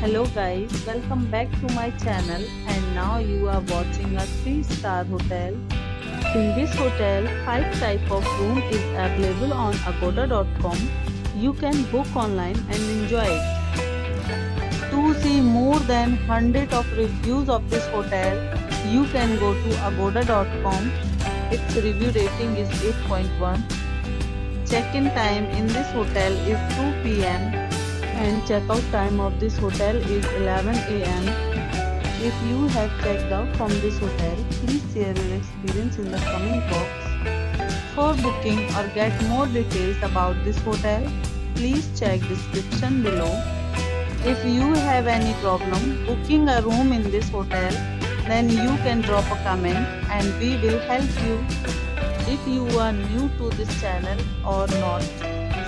Hello guys, welcome back to my channel and now you are watching a 3-star hotel. In this hotel, 5 type of room is available on agoda.com. You can book online and enjoy it. To see more than 100 of reviews of this hotel, you can go to agoda.com. Its review rating is 8.1. Check-in time in this hotel is 2 p.m. and check-out time of this hotel is 11 a.m. If you have checked out from this hotel, please share your experience in the comment box. For booking or get more details about this hotel, please check description below. If you have any problem booking a room in this hotel, then you can drop a comment and we will help you. If you are new to this channel or not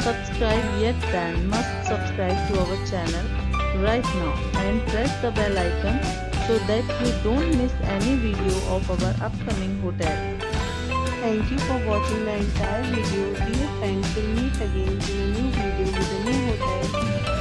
subscribed yet, then must subscribe to our channel right now and press the bell icon so that you don't miss any video of our upcoming hotel. Thank you for watching the entire video. Dear friends, we'll meet again in a new video with a new hotel.